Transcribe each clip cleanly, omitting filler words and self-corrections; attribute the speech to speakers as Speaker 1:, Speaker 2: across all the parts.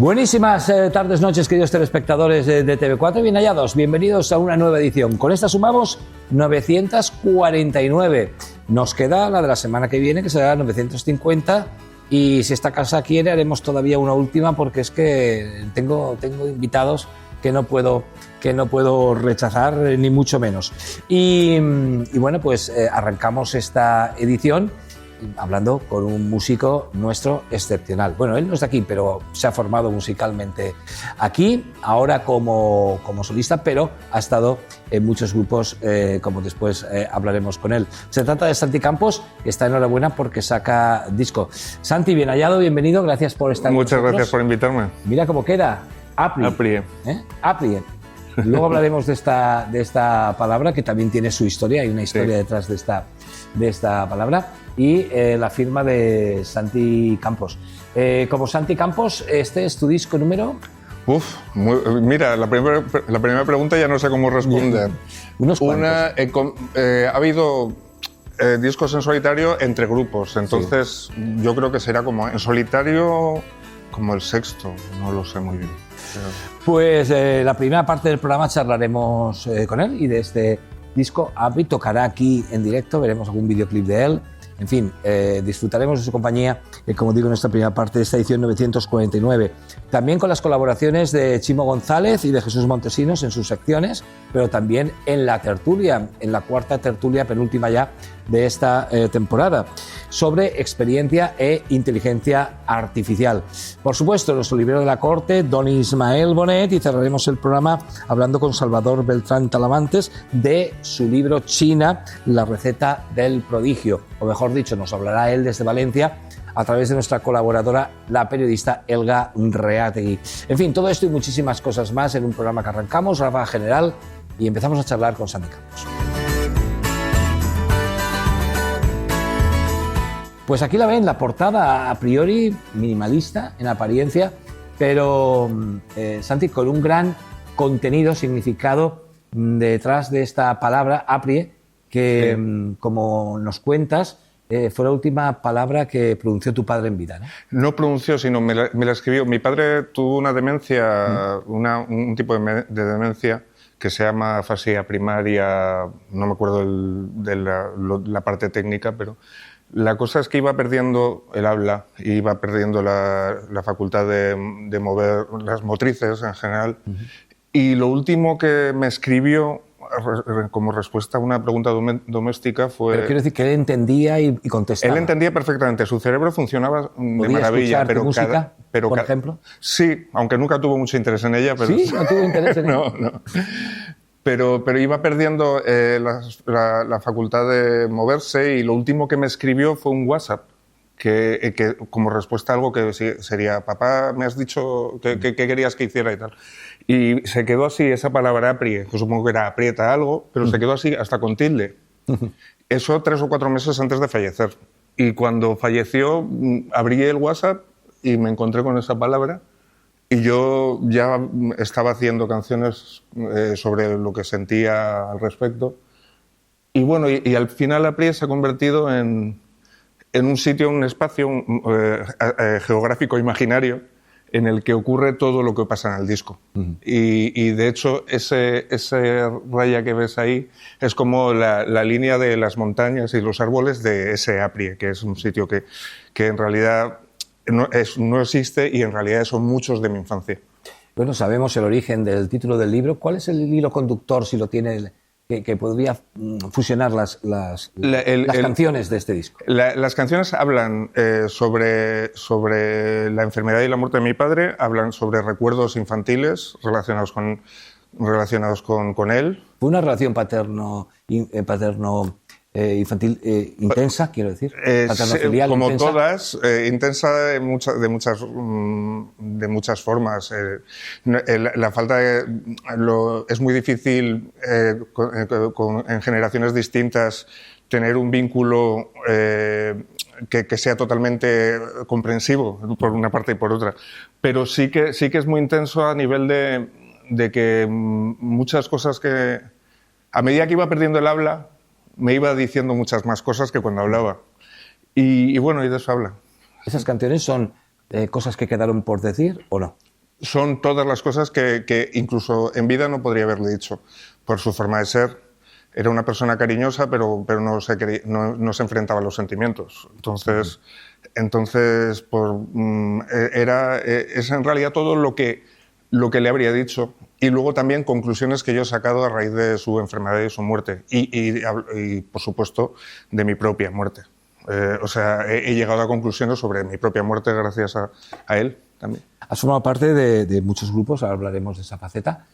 Speaker 1: Buenísimas tardes, noches, queridos telespectadores de TV4. Bien hallados, bienvenidos a una nueva edición. Con esta sumamos 949. Nos queda la de la semana que viene, que será 950. Y si esta casa quiere, haremos todavía una última, porque es que tengo invitados que no puedo rechazar, ni mucho menos. Y bueno, pues arrancamos esta edición hablando con un músico nuestro excepcional. Bueno, él no está aquí, pero se ha formado musicalmente aquí, ahora como solista, pero ha estado en muchos grupos, como después hablaremos con él. Se trata de Santi Campos, que está enhorabuena porque saca disco. Santi, bien hallado, bienvenido, gracias por estar con nosotros.
Speaker 2: Muchas gracias por invitarme.
Speaker 1: Mira cómo queda, Aprie. Aprie. Luego hablaremos de esta palabra, que también tiene su historia, hay una historia detrás de esta palabra, y la firma de Santi Campos. Como Santi Campos, ¿este es tu disco número?
Speaker 2: Mira, la primera pregunta ya no sé cómo responder.
Speaker 1: Unos cuantos.
Speaker 2: Ha habido discos en solitario entre grupos, entonces yo creo que será como en solitario como el sexto, no lo sé muy bien.
Speaker 1: Pues la primera parte del programa charlaremos con él y de este disco. Aprie tocará aquí en directo, veremos algún videoclip de él. En fin, disfrutaremos de su compañía, como digo, en esta primera parte de esta edición 949. También con las colaboraciones de Chimo González y de Jesús Montesinos en sus secciones, pero también en la tertulia, en la cuarta tertulia, penúltima ya de esta temporada, sobre experiencia e inteligencia artificial. Por supuesto, nuestro librero de la corte, don Ismael Bonet, y cerraremos el programa hablando con Salvador Beltrán Talamantes de su libro China, la receta del prodigio. O mejor dicho, nos hablará él desde Valencia a través de nuestra colaboradora, la periodista Elga Reategui. En fin, todo esto y muchísimas cosas más en un programa que arrancamos, ráfaga general, y empezamos a charlar con Santi Campos. Pues aquí la ven, la portada a priori minimalista en apariencia, pero Santi, con un gran contenido, significado detrás de esta palabra, Aprie, que como nos cuentas, fue la última palabra que pronunció tu padre en vida, ¿no?
Speaker 2: No pronunció, sino me la escribió. Mi padre tuvo una demencia, un tipo de demencia que se llama afasia primaria, no me acuerdo de la parte técnica, pero la cosa es que iba perdiendo el habla, iba perdiendo la facultad de mover las motrices en general. Y lo último que me escribió como respuesta a una pregunta doméstica fue...
Speaker 1: Pero quiero decir que él entendía y contestaba.
Speaker 2: Él entendía perfectamente, su cerebro funcionaba de maravilla.
Speaker 1: Pero música, por ejemplo?
Speaker 2: Sí, aunque nunca tuvo mucho interés en ella. Pero...
Speaker 1: ¿Sí? ¿No tuvo interés en ella?
Speaker 2: No. Pero iba perdiendo la facultad de moverse, y lo último que me escribió fue un WhatsApp, que como respuesta a algo que sería: papá, me has dicho que querías que hiciera y tal. Y se quedó así, esa palabra Aprie, que supongo que era aprieta algo, pero se quedó así hasta con tilde. Eso 3 o 4 meses antes de fallecer. Y cuando falleció, abrí el WhatsApp y me encontré con esa palabra. Y yo ya estaba haciendo canciones sobre lo que sentía al respecto. Y bueno, y al final Aprie se ha convertido en un sitio, un espacio geográfico imaginario en el que ocurre todo lo que pasa en el disco. Y de hecho, ese raya que ves ahí es como la línea de las montañas y los árboles de ese Aprie, que es un sitio que en realidad no existe, y en realidad son muchos de mi infancia.
Speaker 1: Bueno, sabemos el origen del título del libro. ¿Cuál es el hilo conductor, si lo tiene, que podría fusionar las canciones de este disco?
Speaker 2: Las canciones hablan sobre la enfermedad y la muerte de mi padre, hablan sobre recuerdos infantiles relacionados con él.
Speaker 1: ¿Fue una relación paterno-infantil intensa, quiero decir?
Speaker 2: Paterno-filial, como
Speaker 1: intensa.
Speaker 2: todas, intensa de muchas formas. La falta es muy difícil en generaciones distintas tener un vínculo que sea totalmente comprensivo por una parte y por otra, pero sí que es muy intenso a nivel de que muchas cosas que a medida que iba perdiendo el habla me iba diciendo muchas más cosas que cuando hablaba. Y bueno, y de eso habla.
Speaker 1: ¿Esas canciones son cosas que quedaron por decir o no?
Speaker 2: son todas las cosas que incluso en vida no podría haberle dicho, por su forma de ser. Era una persona cariñosa, pero no se enfrentaba a los sentimientos. Entonces es en realidad todo lo que le habría dicho. Y luego también conclusiones que yo he sacado a raíz de su enfermedad y su muerte. Y por supuesto, de mi propia muerte. O sea, he llegado a conclusiones sobre mi propia muerte gracias a él también.
Speaker 1: Has formado parte de muchos grupos, ahora hablaremos de esa faceta.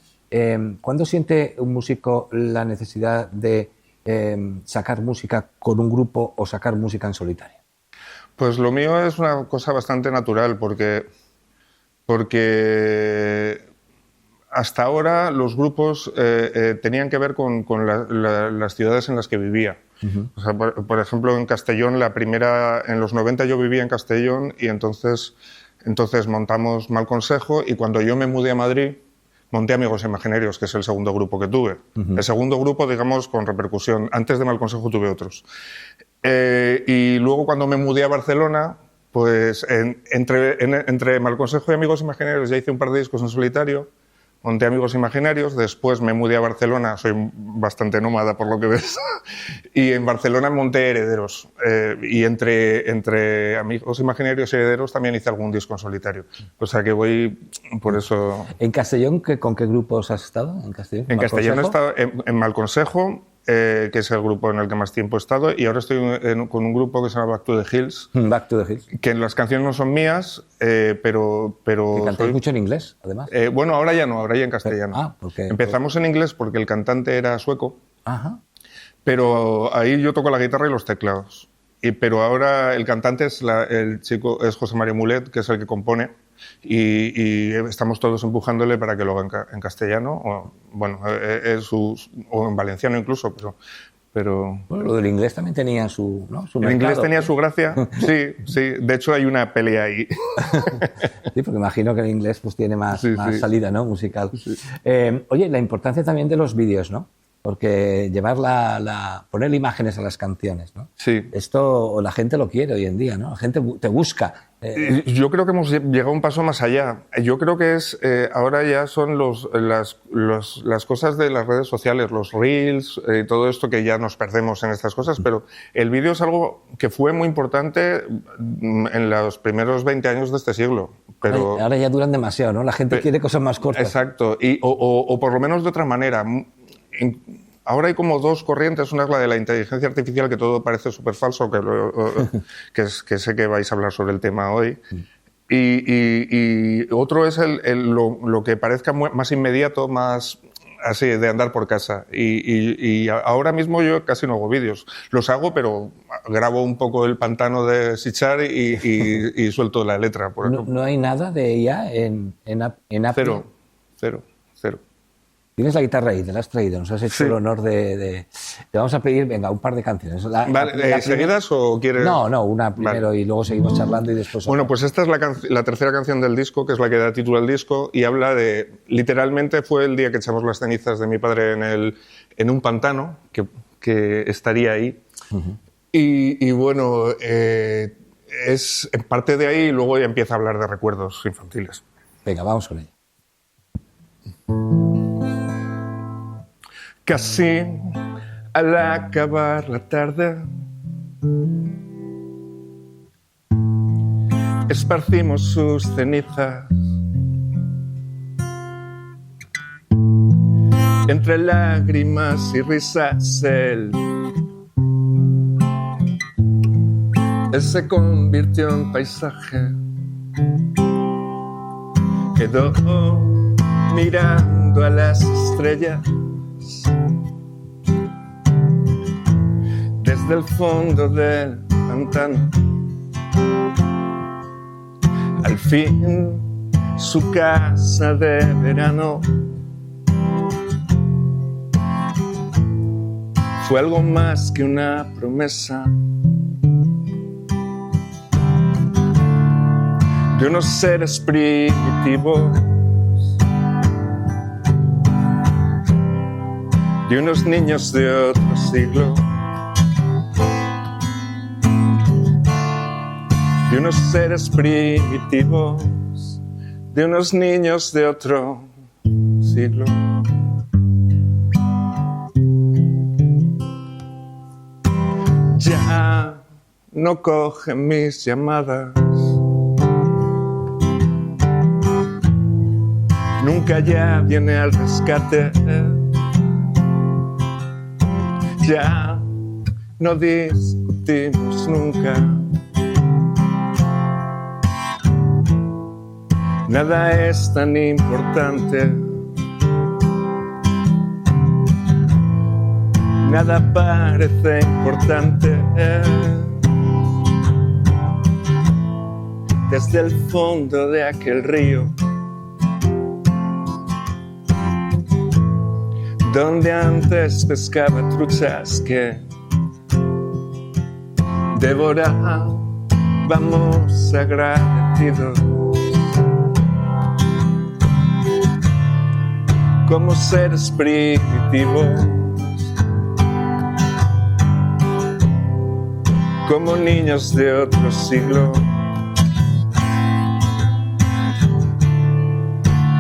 Speaker 1: ¿Cuándo siente un músico la necesidad de sacar música con un grupo o sacar música en solitario?
Speaker 2: Pues lo mío es una cosa bastante natural, porque hasta ahora los grupos tenían que ver con las ciudades en las que vivía. Uh-huh. O sea, por ejemplo, en Castellón, en los 90 yo vivía en Castellón y entonces montamos Mal Consejo, y cuando yo me mudé a Madrid monté Amigos Imaginarios, que es el segundo grupo que tuve. Uh-huh. El segundo grupo, digamos, con repercusión. Antes de Mal Consejo tuve otros. Y luego cuando me mudé a Barcelona, pues entre Mal Consejo y Amigos Imaginarios ya hice un par de discos en solitario, monté Amigos Imaginarios, después me mudé a Barcelona, soy bastante nómada por lo que ves, y en Barcelona monté Herederos. Y entre Amigos Imaginarios y Herederos también hice algún disco en solitario. O sea que voy por eso...
Speaker 1: ¿En Castellón con qué grupos has estado? ¿En
Speaker 2: Castellón he estado en Mal Consejo, que es el grupo en el que más tiempo he estado, y ahora estoy con un grupo que se llama Back to the Hills.
Speaker 1: Back to the Hills.
Speaker 2: Que las canciones no son mías, pero
Speaker 1: ¿Que cantáis mucho en inglés, además?
Speaker 2: Bueno, ahora ya no, ahora ya en castellano. Empezamos en inglés porque el cantante era sueco. Ajá. Pero ahí yo toco la guitarra y los teclados. Pero ahora el cantante el chico es José Mario Mulet, que es el que compone. Y estamos todos empujándole para que lo haga en castellano, o en valenciano incluso, pero...
Speaker 1: Bueno, lo del inglés también tenía su mercado.
Speaker 2: El inglés tenía su gracia, sí. De hecho hay una pelea ahí.
Speaker 1: Sí, porque imagino que el inglés pues tiene más salida, ¿no? Musical. Sí. Oye, la importancia también de los vídeos, ¿no? Porque poner imágenes a las canciones, ¿no?
Speaker 2: Sí.
Speaker 1: Esto la gente lo quiere hoy en día, ¿no? La gente te busca.
Speaker 2: Yo creo que hemos llegado un paso más allá. Yo creo que ahora ya son las cosas de las redes sociales, los reels, todo esto que ya nos perdemos en estas cosas, pero el vídeo es algo que fue muy importante en los primeros 20 años de este siglo. Pero
Speaker 1: ahora ya duran demasiado, ¿no? La gente quiere cosas más cortas.
Speaker 2: Exacto, o por lo menos de otra manera. Ahora hay como dos corrientes, una es la de la inteligencia artificial, que todo parece súper falso, que sé que vais a hablar sobre el tema hoy, y otro es lo que parezca más inmediato, más así, de andar por casa. Y ahora mismo yo casi no hago vídeos. Los hago, pero grabo un poco el pantano de Sichar y suelto la letra.
Speaker 1: ¿No hay nada de ella en Apple?
Speaker 2: Cero.
Speaker 1: Tienes la guitarra ahí, te la has traído, nos has hecho el honor de... Te vamos a pedir, venga, un par de canciones.
Speaker 2: ¿Seguidas o quieres...?
Speaker 1: No, una primero y luego seguimos charlando y después...
Speaker 2: Bueno, pues esta es la tercera canción del disco, que es la que da título al disco, y habla de... Literalmente fue el día que echamos las cenizas de mi padre en un pantano, que estaría ahí. Uh-huh. Y bueno, es en parte de ahí, y luego ya empieza a hablar de recuerdos infantiles.
Speaker 1: Venga, vamos con ella.
Speaker 2: Casi al acabar la tarde esparcimos sus cenizas entre lágrimas y risas. Él se convirtió en paisaje, quedó mirando a las estrellas desde el fondo del pantano. Al fin, su casa de verano fue algo más que una promesa de unos seres primitivos, de unos niños de otro siglo, de unos seres primitivos, de unos niños de otro siglo. Ya no cogen mis llamadas, nunca ya viene al rescate. Ya no discutimos nunca, nada es tan importante, nada parece importante. Desde el fondo de aquel río, donde antes pescaba truchas que devorábamos agradecidos, como seres primitivos, como niños de otro siglo,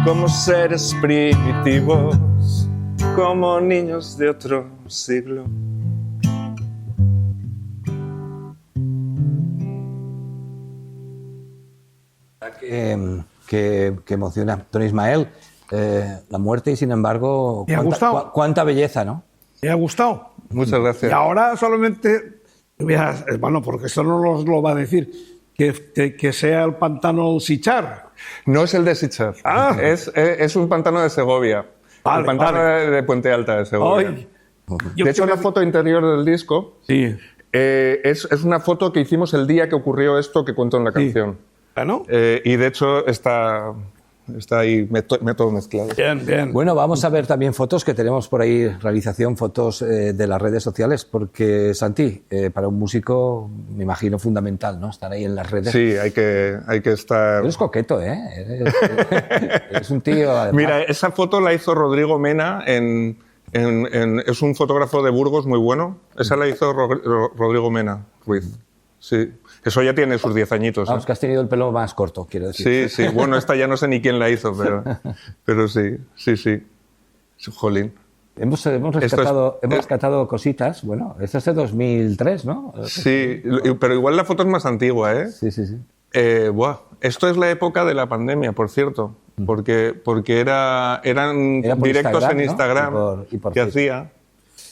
Speaker 2: como seres primitivos, como niños de otro siglo.
Speaker 1: Que emociona. Don Ismael, la muerte y sin embargo,
Speaker 3: ¿Me ha gustado?
Speaker 1: Cuánta belleza, ¿no?
Speaker 3: ¿Me ha gustado?
Speaker 2: Muchas gracias.
Speaker 3: Y ahora solamente, bueno, porque eso no nos lo va a decir, que sea el pantano Sichar.
Speaker 2: No es el de Sichar, es un pantano de Segovia.
Speaker 3: Vale,
Speaker 2: el pantano de Puente Alta de Segovia.
Speaker 3: Ay,
Speaker 2: De hecho, la foto interior del disco
Speaker 3: sí.
Speaker 2: es una foto que hicimos el día que ocurrió esto que cuento en la canción.
Speaker 3: ¿No?
Speaker 2: Y de hecho está ahí todo mezclado.
Speaker 3: Bien, bien.
Speaker 1: Bueno, vamos a ver también fotos que tenemos por ahí, realización, fotos de las redes sociales, porque, Santi, para un músico, me imagino, fundamental, ¿no? Estar ahí en las redes.
Speaker 2: Sí, hay que estar...
Speaker 1: Eres coqueto, ¿eh? Eres un tío... Además.
Speaker 2: Mira, esa foto la hizo Rodrigo Mena es un fotógrafo de Burgos muy bueno. Esa la hizo Rodrigo Mena Ruiz. Sí. Eso ya tiene sus 10 añitos.
Speaker 1: Vamos, que has tenido el pelo más corto, quiero decir.
Speaker 2: Sí. Bueno, esta ya no sé ni quién la hizo, pero sí. Jolín.
Speaker 1: Hemos rescatado cositas. Bueno, esto es de 2003, ¿no?
Speaker 2: Sí, pero igual la foto es más antigua, ¿eh?
Speaker 1: Sí.
Speaker 2: Esto es la época de la pandemia, por cierto, porque eran directos en Instagram,
Speaker 1: ¿no? y por
Speaker 2: que
Speaker 1: Facebook.
Speaker 2: hacía.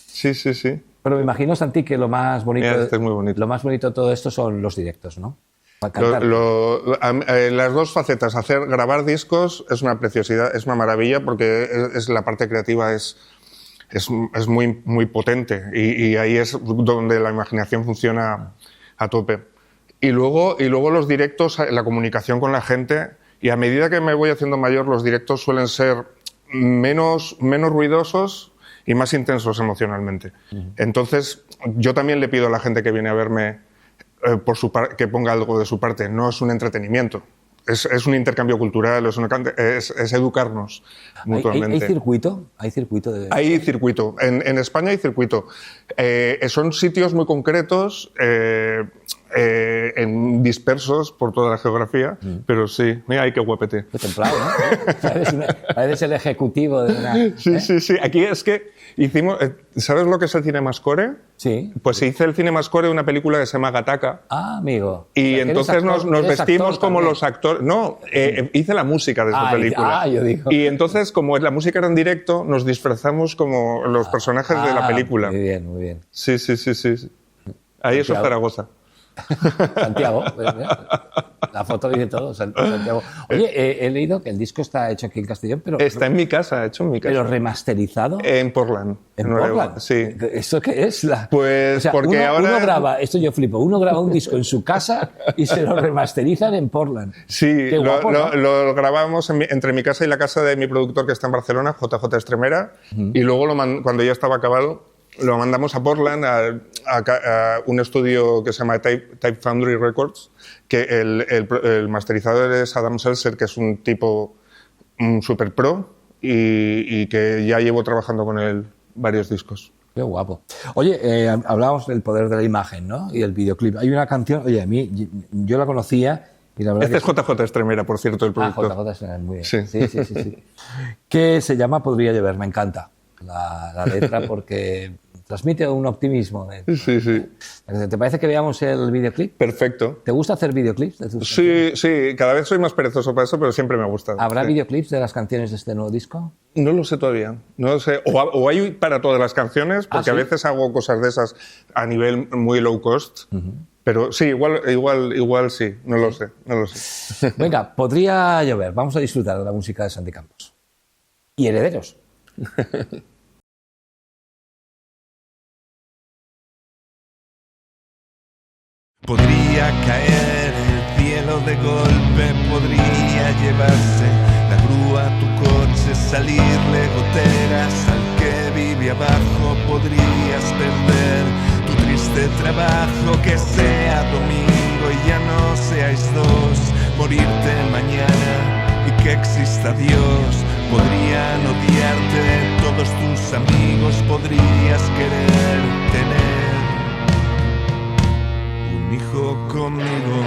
Speaker 2: Sí.
Speaker 1: Pero me imagino, Santi, que lo más bonito,
Speaker 2: Mira, este es muy bonito.
Speaker 1: Lo más bonito de todo esto son los directos, ¿no? Para cantar.
Speaker 2: Las dos facetas, grabar discos es una preciosidad, es una maravilla, porque la parte creativa es muy, muy potente y ahí es donde la imaginación funciona a tope. Y luego los directos, la comunicación con la gente, y a medida que me voy haciendo mayor, los directos suelen ser menos ruidosos y más intensos emocionalmente. Entonces, yo también le pido a la gente que viene a verme que ponga algo de su parte. No es un entretenimiento, es un intercambio cultural, es educarnos mutuamente.
Speaker 1: ¿Hay circuito? ¿Hay circuito?
Speaker 2: Hay circuito. En España hay circuito. Son sitios muy concretos, dispersos por toda la geografía, pero sí. Mira, ay, qué guapete.
Speaker 1: Qué templado, ¿no? Pareces el ejecutivo de una...
Speaker 2: Sí. Aquí es que hicimos... ¿Sabes lo que es el CinemaScore?
Speaker 1: Sí.
Speaker 2: Pues hice el CinemaScore de una película que se llama Gattaca.
Speaker 1: Ah, amigo.
Speaker 2: Y entonces nos vestimos como
Speaker 1: también.
Speaker 2: los actores... No, hice la música de esa película.
Speaker 1: yo digo.
Speaker 2: Y entonces, como la música era en directo, nos disfrazamos como los personajes de la película.
Speaker 1: Muy bien.
Speaker 2: Sí. Ahí eso es Zaragoza.
Speaker 1: Santiago. La foto dice todo, Santiago. Oye, he leído que el disco está hecho aquí en Castellón, pero...
Speaker 2: Está en mi casa, hecho en mi casa.
Speaker 1: ¿Pero remasterizado?
Speaker 2: En Portland.
Speaker 1: ¿En Portland?
Speaker 2: Sí.
Speaker 1: ¿Eso qué es?
Speaker 2: Pues porque
Speaker 1: uno graba, esto yo flipo, uno graba un disco en su casa y se lo remasterizan en Portland.
Speaker 2: Sí,
Speaker 1: Qué guapo, ¿no?
Speaker 2: lo grabamos entre mi casa y la casa de mi productor que está en Barcelona, JJ Estremera, y luego cuando ya estaba acabado lo mandamos a Portland, a un estudio que se llama Type Foundry Records, que el masterizador es Adam Seltzer, que es un tipo super pro y que ya llevo trabajando con él varios discos.
Speaker 1: Qué guapo. Oye, hablábamos del poder de la imagen, ¿no? Y el videoclip. Hay una canción, oye, a mí, yo la conocía Y la verdad
Speaker 2: Este es JJ Estremera, por cierto, el productor.
Speaker 1: JJ Estremera, muy bien.
Speaker 2: Sí.
Speaker 1: Sí. Que se llama Podría llover, me encanta la letra porque transmite un optimismo.
Speaker 2: Sí.
Speaker 1: ¿Te parece que veamos el videoclip?
Speaker 2: Perfecto.
Speaker 1: ¿Te gusta hacer videoclips de tus
Speaker 2: Sí,
Speaker 1: canciones?
Speaker 2: sí, cada vez soy más perezoso para eso, pero siempre me ha gustado.
Speaker 1: ¿Habrá
Speaker 2: Sí.
Speaker 1: videoclips de las canciones de este nuevo disco?
Speaker 2: No lo sé todavía, no lo sé. O hay para todas las canciones, porque
Speaker 1: ¿sí?
Speaker 2: a veces hago cosas de esas a nivel muy low cost, pero sí, igual sí, no lo sé.
Speaker 1: Venga, Podría llover. Vamos a disfrutar de la música de Santi Campos. Y Herederos.
Speaker 4: Podría caer el cielo de golpe, podría llevarse la grúa a tu coche, salirle goteras al que vive abajo, podrías perder tu triste trabajo, que sea domingo y ya no seáis dos, morirte mañana y que exista Dios, podrían odiarte todos tus amigos, podrías querer tener un hijo conmigo.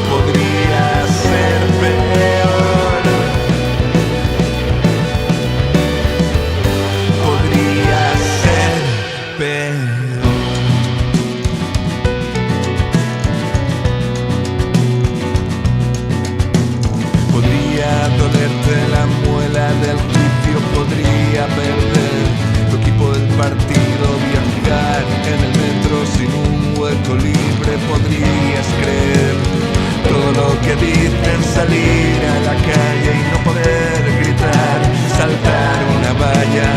Speaker 4: Podría ser peor. Podría ser peor. Podría dolerte la muela del juicio, podría perder tu equipo del partido, viajar en el metro sin un hueco libre, podrías creer todo lo que dicen, salir a la calle y no poder gritar, saltar una valla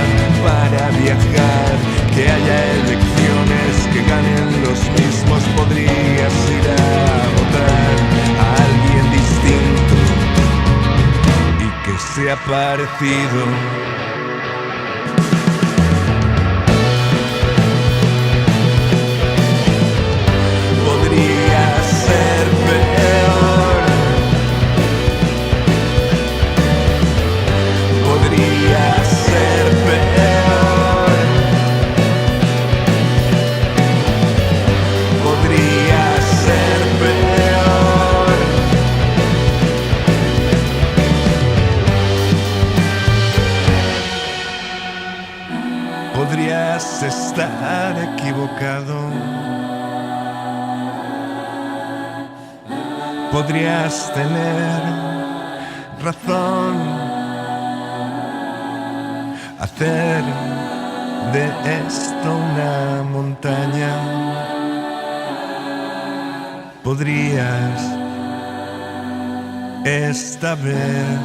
Speaker 4: para viajar, que haya elecciones, que ganen los mismos, podrías ir a votar a alguien distinto que sea parecido. Podría ser peor. Podría ser peor. Podría ser peor. Podrías estar equivocado. Podrías tener razón. Hacer de esto una montaña. Podrías esta vez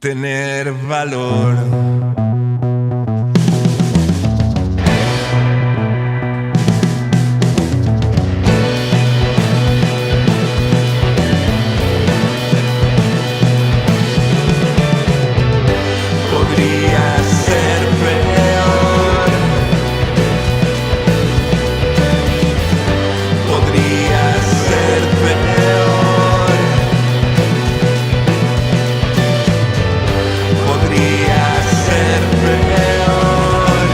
Speaker 4: tener valor. Podría ser peor. Podría ser peor. Podría ser peor.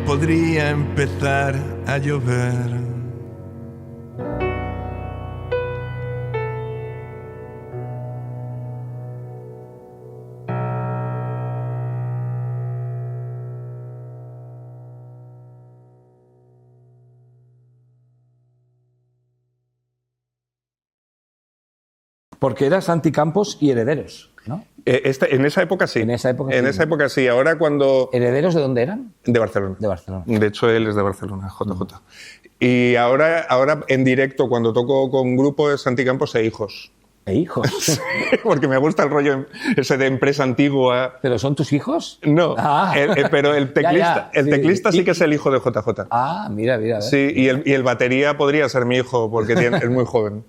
Speaker 4: Podría empezar a llover.
Speaker 1: Porque era Santi Campos y Herederos, ¿no?
Speaker 2: En esa época sí.
Speaker 1: En esa época sí.
Speaker 2: En esa época sí. Ahora cuando...
Speaker 1: ¿Herederos de dónde eran?
Speaker 2: De Barcelona.
Speaker 1: De Barcelona.
Speaker 2: De hecho, él es de Barcelona, JJ. Y ahora en directo, cuando toco con grupo de Santi Campos e hijos.
Speaker 1: ¿E hijos?
Speaker 2: Porque me gusta el rollo ese de empresa antigua.
Speaker 1: ¿Pero son tus hijos?
Speaker 2: No,
Speaker 1: Ah.
Speaker 2: pero el teclista,
Speaker 1: Ya,
Speaker 2: el
Speaker 1: sí.
Speaker 2: teclista sí que es el hijo de JJ.
Speaker 1: Ah, mira.
Speaker 2: Sí, y el batería podría ser mi hijo porque es muy joven.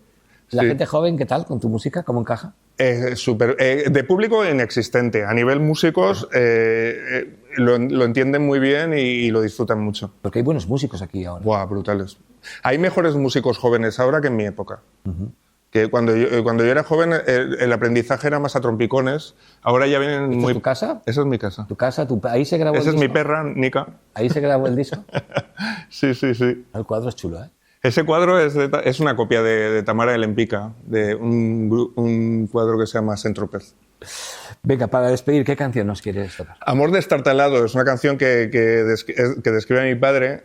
Speaker 1: ¿La
Speaker 2: Sí.
Speaker 1: gente joven qué tal con tu música? ¿Cómo encaja?
Speaker 2: De público inexistente. A nivel músicos lo entienden muy bien y lo disfrutan mucho.
Speaker 1: Porque hay buenos músicos aquí ahora.
Speaker 2: Buah, brutales. Hay mejores músicos jóvenes ahora que en mi época. Que cuando yo era joven el aprendizaje era más a trompicones, ahora ya vienen
Speaker 1: ¿Esta
Speaker 2: muy...
Speaker 1: es tu casa?
Speaker 2: Esa es mi casa.
Speaker 1: ¿Tu casa? ¿Ahí se grabó el
Speaker 2: Esa
Speaker 1: disco?
Speaker 2: es mi perra, Nika.
Speaker 1: ¿Ahí se grabó el disco?
Speaker 2: Sí, sí, sí.
Speaker 1: El cuadro es chulo, ¿eh?
Speaker 2: Ese cuadro es una copia de Tamara de Lempicka, de un cuadro que se llama Saint-Tropez.
Speaker 1: Venga, para despedir, ¿qué canción nos quieres tocar?
Speaker 2: Amor destartalado es una canción que describe a mi padre,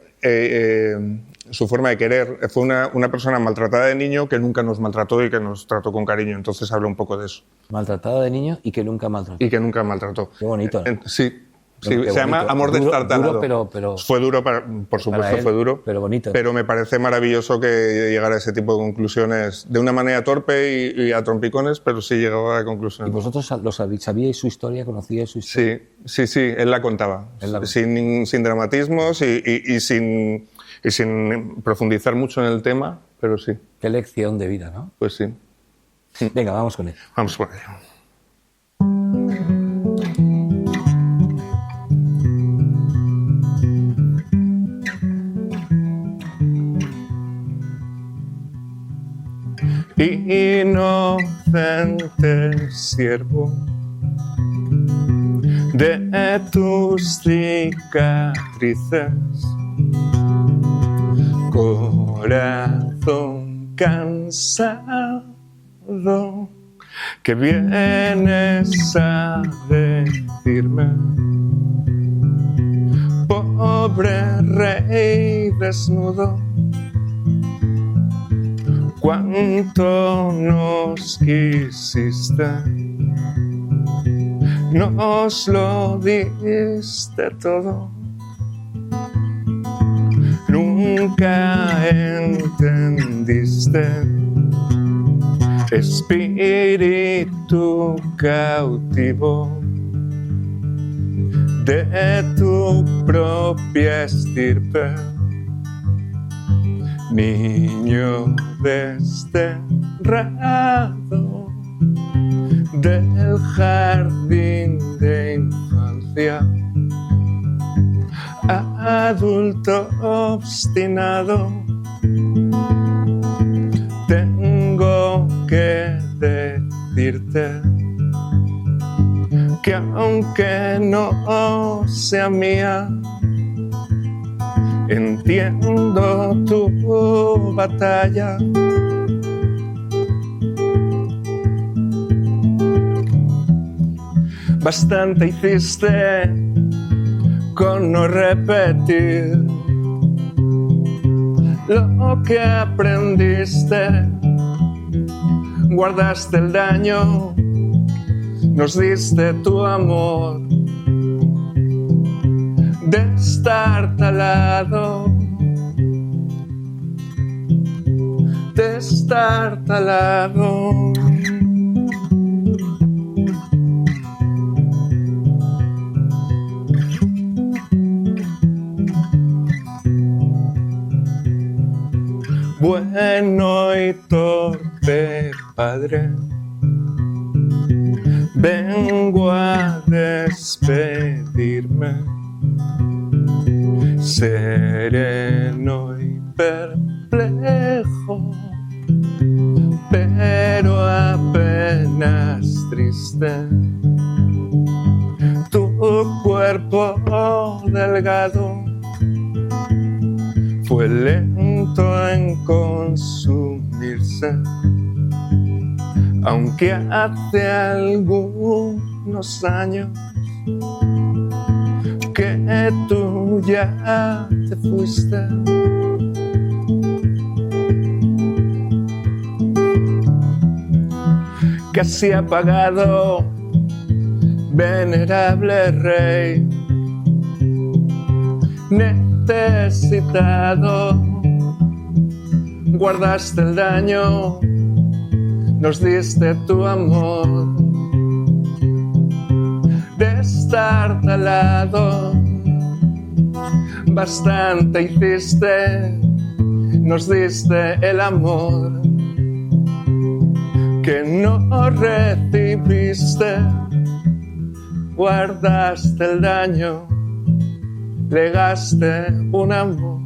Speaker 2: su forma de querer. Fue una persona maltratada de niño que nunca nos maltrató y que nos trató con cariño. Entonces habla un poco de eso.
Speaker 1: Maltratado de niño y que nunca maltrató.
Speaker 2: Y que nunca maltrató.
Speaker 1: Qué bonito, ¿no?
Speaker 2: Sí. Sí,
Speaker 1: Qué
Speaker 2: se llama
Speaker 1: bonito.
Speaker 2: Amor
Speaker 1: Duro,
Speaker 2: destartalado.
Speaker 1: duro, pero
Speaker 2: fue duro, por supuesto
Speaker 1: él,
Speaker 2: fue duro.
Speaker 1: pero bonito.
Speaker 2: Pero me parece maravilloso que llegara a ese tipo de conclusiones de una manera torpe y a trompicones, pero sí llegaba a
Speaker 1: ¿Y
Speaker 2: vosotros
Speaker 1: vosotros sabíais su historia, conocíais su historia?
Speaker 2: Sí, él la contaba. Sin dramatismos y sin profundizar mucho en el tema, pero sí.
Speaker 1: Qué lección de vida, ¿no?
Speaker 2: Pues sí.
Speaker 1: Venga, vamos con él.
Speaker 2: Vamos con ello. Inocente siervo de tus cicatrices, corazón cansado que vienes a decirme, pobre rey desnudo, cuánto nos quisiste, nos lo diste todo, nunca entendiste, espíritu cautivo de tu propia estirpe, niño desterrado del jardín de infancia, adulto obstinado, tengo que decirte que aunque no sea mía, entiendo tu batalla. Bastante hiciste con no repetir lo que aprendiste. Guardaste el daño, nos diste tu amor. Destartalado, destartalado. Bueno y torpe padre, vengo a despedirme, sereno y perplejo, pero apenas triste. Tu cuerpo delgado fue lento en consumirse, aunque hace algunos años que tú ya te fuiste. Casi apagado, venerable rey, necesitado, guardaste el daño, nos diste tu amor. Destartalado, bastante hiciste, nos diste el amor que no recibiste. Guardaste el daño, legaste un amor.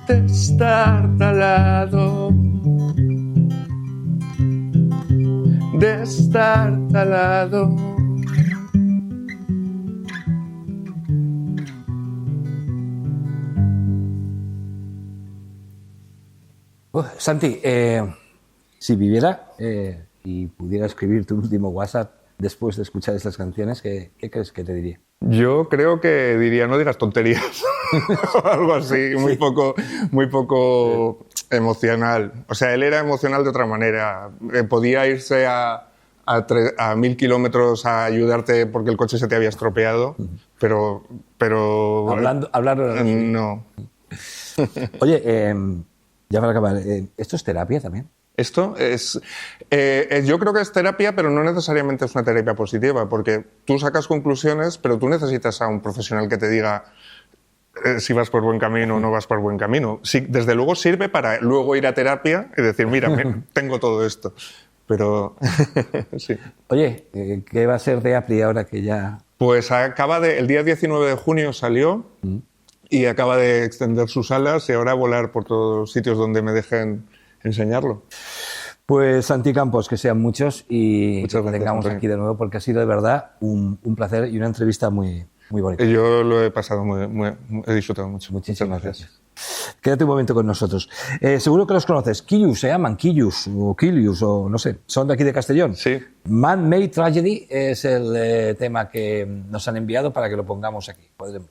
Speaker 2: de estar al lado, de estar al lado.
Speaker 1: Santi, si viviera y pudiera escribir tu último WhatsApp después de escuchar estas canciones, ¿qué crees que te diría?
Speaker 2: Yo creo que diría, no digas tonterías, o algo así, muy poco emocional. O sea, él era emocional de otra manera. Podía irse a 1000 kilómetros a ayudarte porque el coche se te había estropeado, pero
Speaker 1: Hablar
Speaker 2: no.
Speaker 1: Oye, ya para acabar, ¿esto es terapia también?
Speaker 2: Esto es... yo creo que es terapia, pero no necesariamente es una terapia positiva, porque tú sacas conclusiones, pero tú necesitas a un profesional que te diga si vas por buen camino o no vas por buen camino. Sí, desde luego sirve para luego ir a terapia y decir, mira, tengo todo esto. Pero sí.
Speaker 1: Oye, ¿qué va a ser de Apli ahora que ya...?
Speaker 2: Pues el día 19 de junio salió y acaba de extender sus alas y ahora volar por todos los sitios donde me dejen enseñarlo.
Speaker 1: Pues Santi Campos, que sean muchos y
Speaker 2: Muchas
Speaker 1: que
Speaker 2: gracias,
Speaker 1: tengamos
Speaker 2: Antonio.
Speaker 1: aquí de nuevo, porque ha sido de verdad un placer y una entrevista muy bonita.
Speaker 2: Yo lo he pasado he disfrutado mucho.
Speaker 1: Muchísimas gracias. Quédate un momento con nosotros. Seguro que los conoces. Quillus, se llaman Quillus o Quilius o no sé. Son de aquí de Castellón.
Speaker 2: Sí.
Speaker 1: Man-Made Tragedy es el tema que nos han enviado para que lo pongamos aquí. Podremos.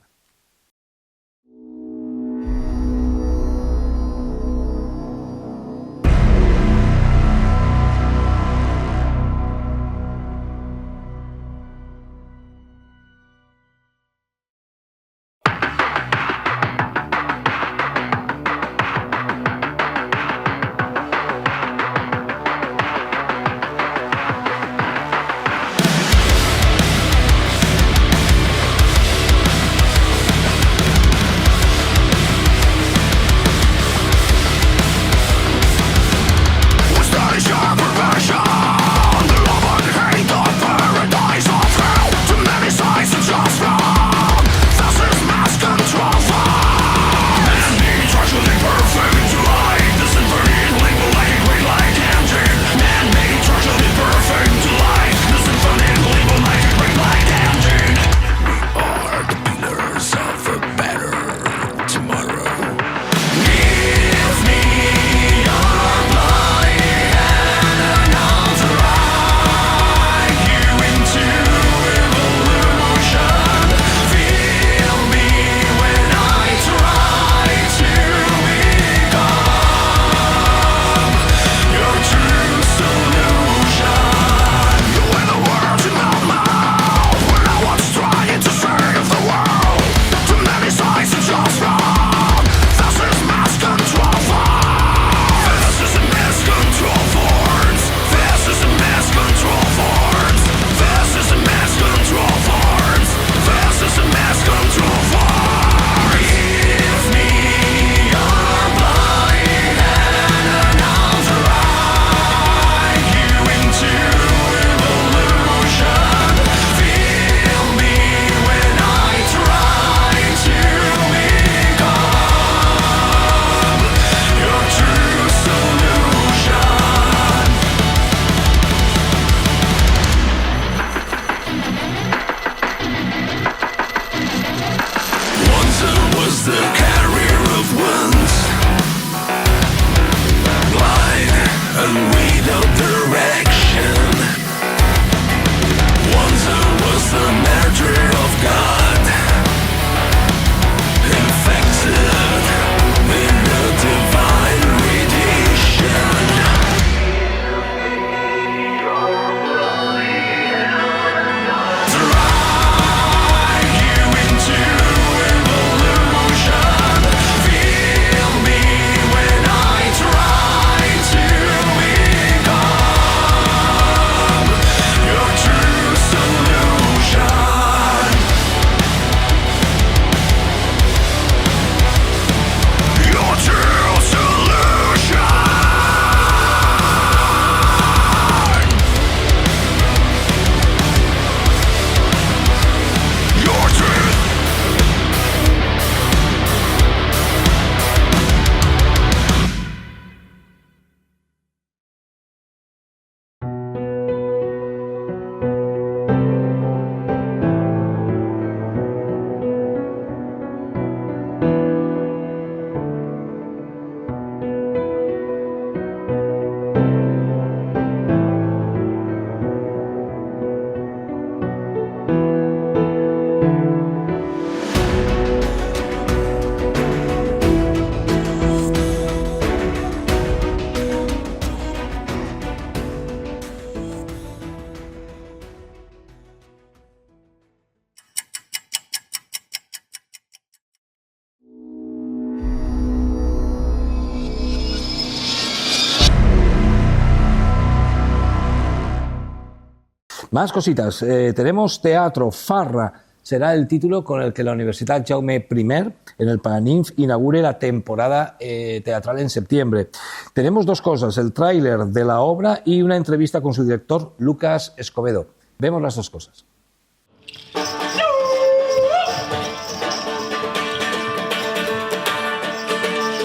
Speaker 1: Más cositas. Tenemos teatro, Farra. Será el título con el que la Universitat Jaume I en el Paraninf inaugure la temporada teatral en septiembre. Tenemos dos cosas, el tráiler de la obra y una entrevista con su director, Lucas Escobedo. Vemos las dos cosas.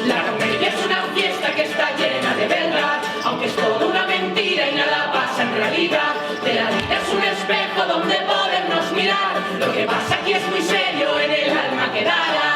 Speaker 5: La comedia es una fiesta que está llena de verdad, aunque es todo una mentira y nada pasa en realidad. De la vida es un espejo donde podernos mirar. Lo que pasa aquí es muy serio, en el alma quedará.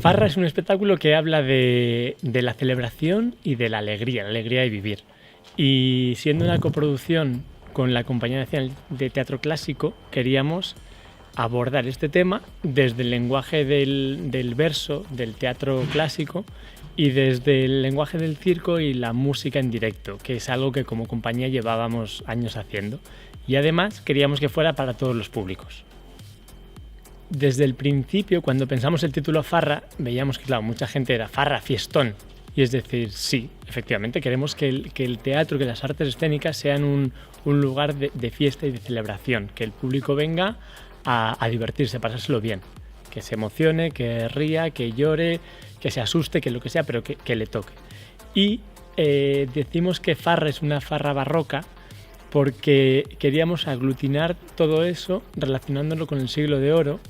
Speaker 6: Farra es un espectáculo que habla de la celebración y de la alegría de vivir. Y siendo una coproducción con la Compañía Nacional de Teatro Clásico, queríamos abordar este tema desde el lenguaje del verso, del teatro clásico, y desde el lenguaje del circo y la música en directo, que es algo que como compañía llevábamos años haciendo. Y además queríamos que fuera para todos los públicos. Desde el principio, cuando pensamos el título Farra, veíamos que, claro, mucha gente era Farra, fiestón. Y es decir, sí, efectivamente, queremos que el teatro, que las artes escénicas sean un lugar de fiesta y de celebración, que el público venga a divertirse, a pasárselo bien, que se emocione, que ría, que llore, que se asuste, que lo que sea, pero que le toque. Y decimos que Farra es una farra barroca porque queríamos aglutinar todo eso relacionándolo con el Siglo de Oro,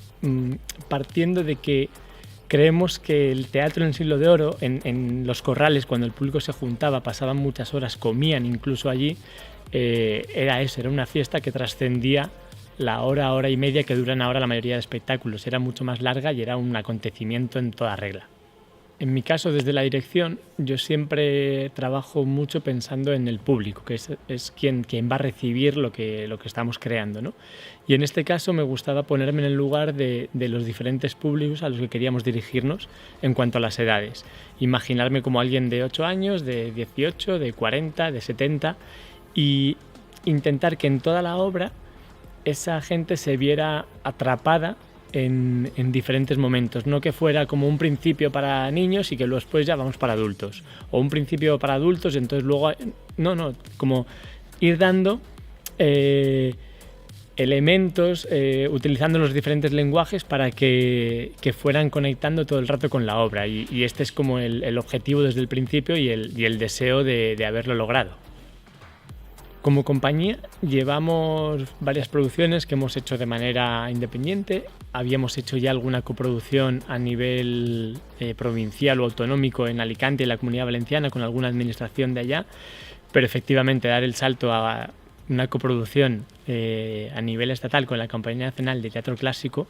Speaker 6: partiendo de que creemos que el teatro en el Siglo de Oro, en los corrales, cuando el público se juntaba, pasaban muchas horas, comían incluso allí, era eso, era una fiesta que trascendía la hora y media que duran ahora la mayoría de espectáculos. Era mucho más larga y era un acontecimiento en toda regla. En mi caso, desde la dirección, yo siempre trabajo mucho pensando en el público, que es quien va a recibir lo que estamos creando, ¿no? Y en este caso me gustaba ponerme en el lugar de los diferentes públicos a los que queríamos dirigirnos en cuanto a las edades. Imaginarme como alguien de 8 años, de 18, de 40, de 70 y intentar que en toda la obra esa gente se viera atrapada en diferentes momentos, no que fuera como un principio para niños y que luego después ya vamos para adultos, o un principio para adultos y entonces luego... No, como ir dando elementos, utilizando los diferentes lenguajes para que fueran conectando todo el rato con la obra y este es como el objetivo desde el principio y el deseo de haberlo logrado. Como compañía llevamos varias producciones que hemos hecho de manera independiente. Habíamos hecho ya alguna coproducción a nivel provincial o autonómico en Alicante y la Comunidad Valenciana con alguna administración de allá, pero efectivamente dar el salto a una coproducción a nivel estatal con la Compañía Nacional de Teatro Clásico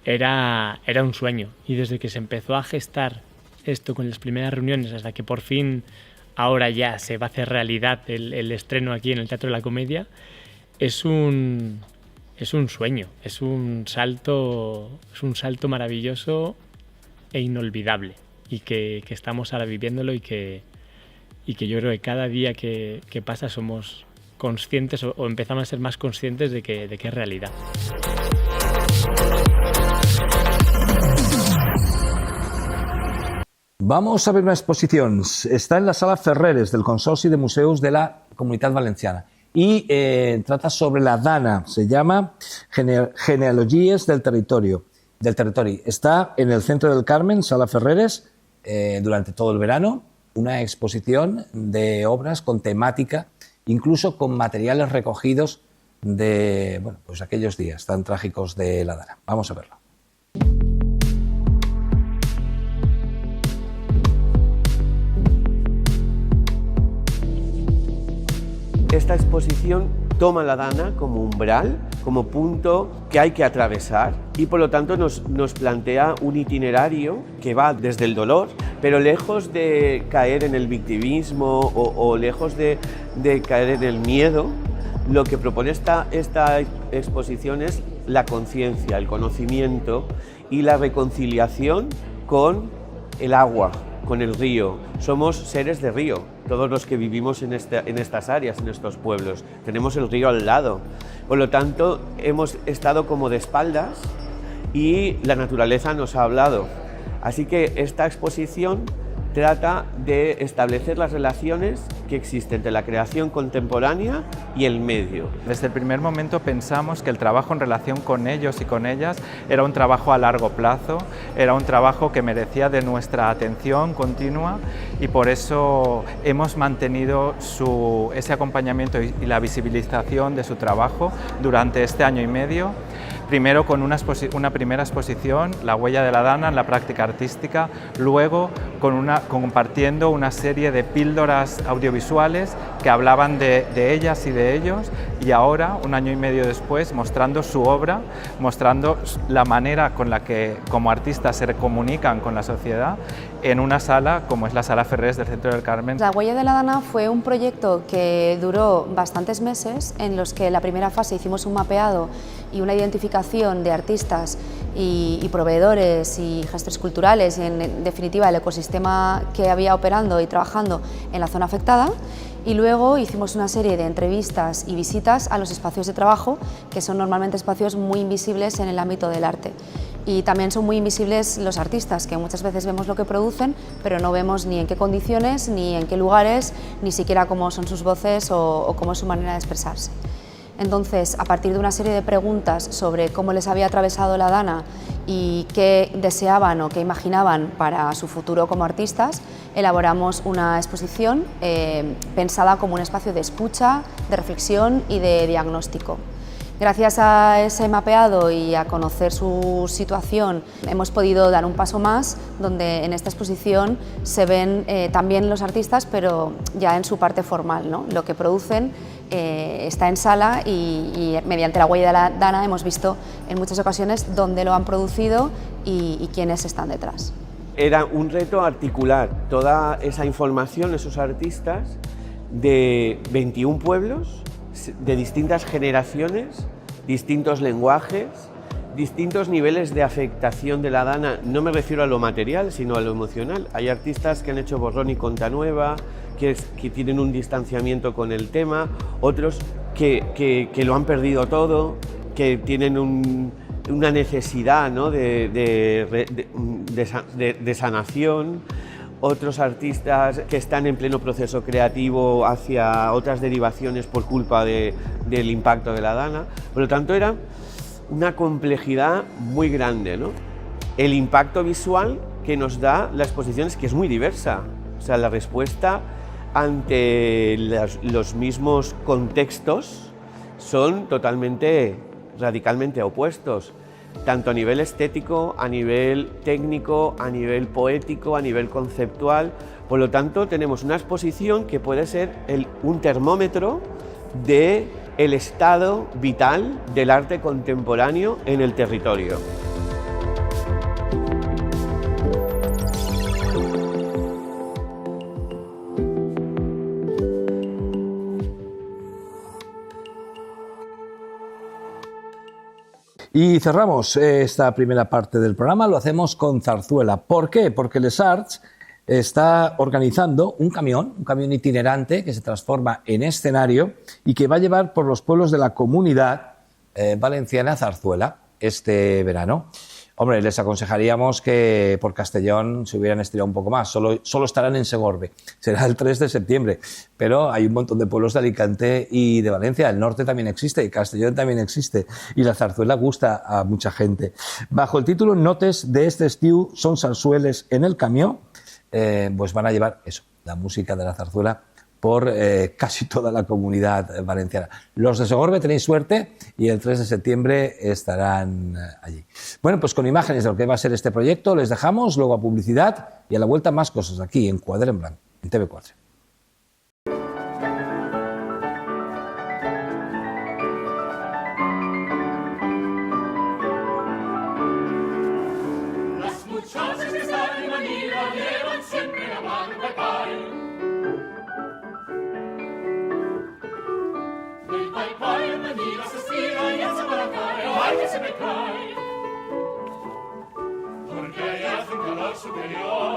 Speaker 6: era un sueño. Y desde que se empezó a gestar esto con las primeras reuniones hasta que por fin ahora ya se va a hacer realidad el estreno aquí en el Teatro de la Comedia, es un sueño, es un salto maravilloso e inolvidable y que estamos ahora viviéndolo y que yo creo que cada día que pasa somos conscientes o empezamos a ser más conscientes de que es realidad.
Speaker 1: Vamos a ver una exposición. Está en la Sala Ferreres del Consorci de Museus de la Comunitat Valenciana y trata sobre la Dana. Se llama Genealogies del Territorio. Está en el Centro del Carmen, Sala Ferreres, durante todo el verano, una exposición de obras con temática, incluso con materiales recogidos de pues aquellos días tan trágicos de la Dana. Vamos a verlo.
Speaker 7: Esta exposición toma la Dana como umbral, como punto que hay que atravesar y por lo tanto nos plantea un itinerario que va desde el dolor, pero lejos de caer en el victimismo o lejos de caer en el miedo, lo que propone esta exposición es la conciencia, el conocimiento y la reconciliación con el agua, con el río. Somos seres de río, todos los que vivimos en estas áreas, en estos pueblos. Tenemos el río al lado. Por lo tanto, hemos estado como de espaldas y la naturaleza nos ha hablado. Así que esta exposición trata de establecer las relaciones que existen entre la creación contemporánea y el medio.
Speaker 8: Desde el primer momento pensamos que el trabajo en relación con ellos y con ellas era un trabajo a largo plazo, era un trabajo que merecía de nuestra atención continua y por eso hemos mantenido ese acompañamiento y la visibilización de su trabajo durante este año y medio. Primero con una primera exposición, La huella de la Dana en la práctica artística, luego compartiendo una serie de píldoras audiovisuales que hablaban de ellas y de ellos, y ahora, un año y medio después, mostrando su obra, mostrando la manera con la que como artistas se comunican con la sociedad en una sala como es la Sala Ferreres del Centro del Carmen.
Speaker 9: La huella de la Dana fue un proyecto que duró bastantes meses, en los que en la primera fase hicimos un mapeado y una identificación de artistas y proveedores y gestores culturales y en definitiva el ecosistema que había operando y trabajando en la zona afectada, y luego hicimos una serie de entrevistas y visitas a los espacios de trabajo, que son normalmente espacios muy invisibles en el ámbito del arte. Y también son muy invisibles los artistas, que muchas veces vemos lo que producen, pero no vemos ni en qué condiciones, ni en qué lugares, ni siquiera cómo son sus voces o cómo es su manera de expresarse. Entonces, a partir de una serie de preguntas sobre cómo les había atravesado la Dana y qué deseaban o qué imaginaban para su futuro como artistas, elaboramos una exposición pensada como un espacio de escucha, de reflexión y de diagnóstico. Gracias a ese mapeado y a conocer su situación, hemos podido dar un paso más, donde en esta exposición se ven también los artistas, pero ya en su parte formal, ¿no? Lo que producen está en sala y mediante la huella de la Dana hemos visto en muchas ocasiones dónde lo han producido y quiénes están detrás.
Speaker 7: Era un reto articular toda esa información, esos artistas, de 21 pueblos, de distintas generaciones, distintos lenguajes, distintos niveles de afectación de la Dana. No me refiero a lo material, sino a lo emocional. Hay artistas que han hecho borrón y cuenta nueva, que tienen un distanciamiento con el tema, otros que lo han perdido todo, que tienen una necesidad, ¿no?, de sanación, otros artistas que están en pleno proceso creativo hacia otras derivaciones por culpa del impacto de la Dana. Por lo tanto, era una complejidad muy grande, ¿no? El impacto visual que nos da la exposición es que es muy diversa. O sea, la respuesta ante los mismos contextos son radicalmente opuestos, tanto a nivel estético, a nivel técnico, a nivel poético, a nivel conceptual. Por lo tanto, tenemos una exposición que puede ser un termómetro del estado vital del arte contemporáneo en el territorio.
Speaker 1: Y cerramos esta primera parte del programa, lo hacemos con zarzuela. ¿Por qué? Porque Les Arts está organizando un camión itinerante que se transforma en escenario y que va a llevar por los pueblos de la Comunidad Valenciana Zarzuela este verano. Hombre, les aconsejaríamos que por Castellón se hubieran estirado un poco más. Solo estarán en Segorbe. Será el 3 de septiembre. Pero hay un montón de pueblos de Alicante y de Valencia. El norte también existe y Castellón también existe. Y la zarzuela gusta a mucha gente. Bajo el título Notes de este estiu son sarsueles en el camión, pues van a llevar eso, la música de la zarzuela por casi toda la Comunidad Valenciana. Los de Segorbe tenéis suerte y el 3 de septiembre estarán allí. Bueno, pues con imágenes de lo que va a ser este proyecto les dejamos, luego a publicidad y a la vuelta más cosas aquí en Quadre en Blanc, en TV4.
Speaker 5: Las muchachas que están en Manila llevan siempre la mano de pay. El pay en Manila se estira y hace Maracay, ay que se me cae. Porque allá hace un calor superior.